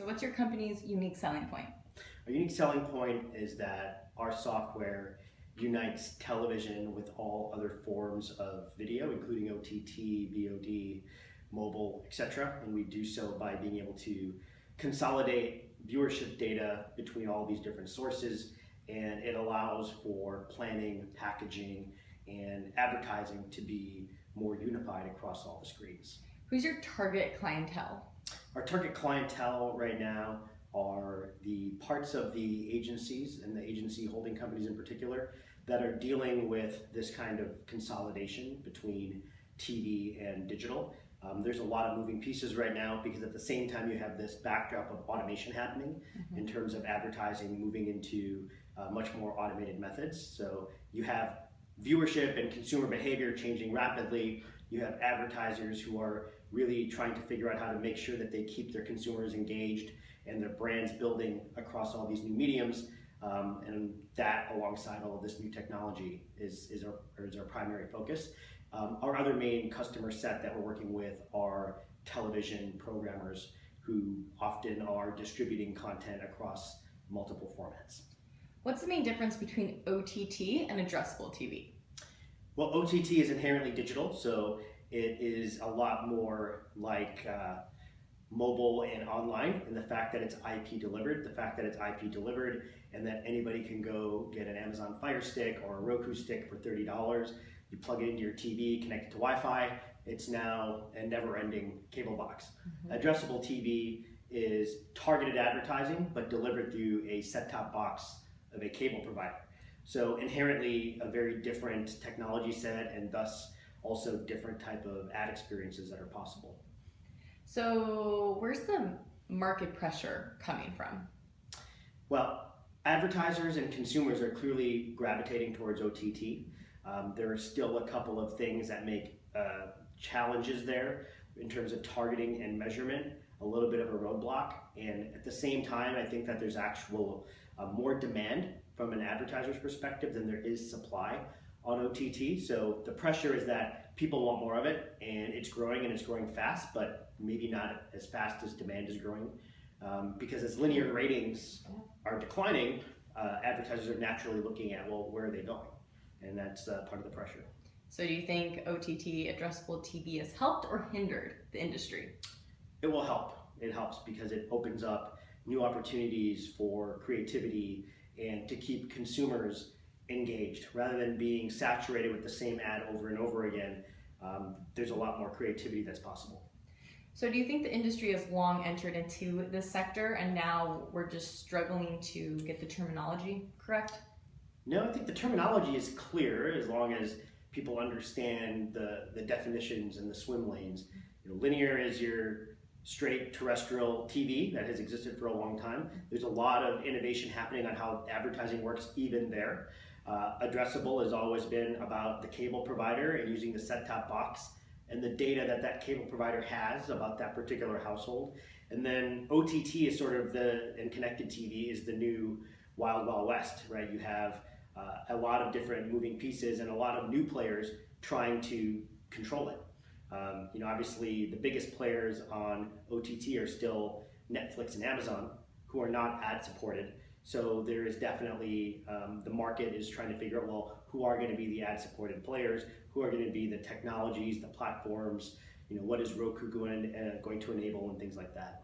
what's your company's unique selling point? Our unique selling point is that our software unites television with all other forms of video, including OTT, VOD, mobile, etc. And we do so by being able to consolidate viewership data between all these different sources, and it allows for planning, packaging, and advertising to be more unified across all the screens. Who's your target clientele? Our target clientele right now are the parts of the agencies and the agency holding companies in particular that are dealing with this kind of consolidation between TV and digital. There's a lot of moving pieces right now because at the same time you have this backdrop of automation happening in terms of advertising moving into much more automated methods. So you have viewership and consumer behavior changing rapidly. You have advertisers who are really trying to figure out how to make sure that they keep their consumers engaged and their brands building across all these new mediums. And that, alongside all of this new technology, is our primary focus. Our other main customer set that we're working with are television programmers who often are distributing content across multiple formats. What's the main difference between OTT and addressable TV? Well, OTT is inherently digital, so it is a lot more like mobile and online, and the fact that it's IP delivered, and that anybody can go get an Amazon Fire Stick or a Roku stick for $30. You plug it into your TV, connect it to Wi-Fi. It's now a never-ending cable box. Addressable TV is targeted advertising, but delivered through a set-top box of a cable provider. So inherently a very different technology set, and thus also different type of ad experiences that are possible. So where's the market pressure coming from? Well, advertisers and consumers are clearly gravitating towards OTT. There are still a couple of things that make challenges there in terms of targeting and measurement, a little bit of a roadblock. And at the same time, I think that there's actual more demand from an advertiser's perspective than there is supply on OTT. So the pressure is that people want more of it, and it's growing fast, but maybe not as fast as demand is growing. Because as linear ratings are declining, advertisers are naturally looking at, well, where are they going? And that's part of the pressure. So do you think OTT, addressable TV, has helped or hindered the industry? It will help. It helps because it opens up new opportunities for creativity and to keep consumers engaged. Rather than being saturated with the same ad over and over again, there's a lot more creativity that's possible. So do you think the industry has long entered into this sector and now we're just struggling to get the terminology correct? No, I think the terminology is clear as long as people understand the definitions and the swim lanes. You know, linear is your straight terrestrial TV that has existed for a long time. There's a lot of innovation happening on how advertising works even there. Addressable has always been about the cable provider and using the set-top box and the data that that cable provider has about that particular household. And then OTT is sort of and connected TV is the new Wild Wild West, right? You have a lot of different moving pieces and a lot of new players trying to control it. You know, obviously the biggest players on OTT are still Netflix and Amazon, who are not ad supported. So there is definitely, the market is trying to figure out, well, who are going to be the ad supported players, who are going to be the technologies, the platforms, you know, what is Roku going to enable and things like that.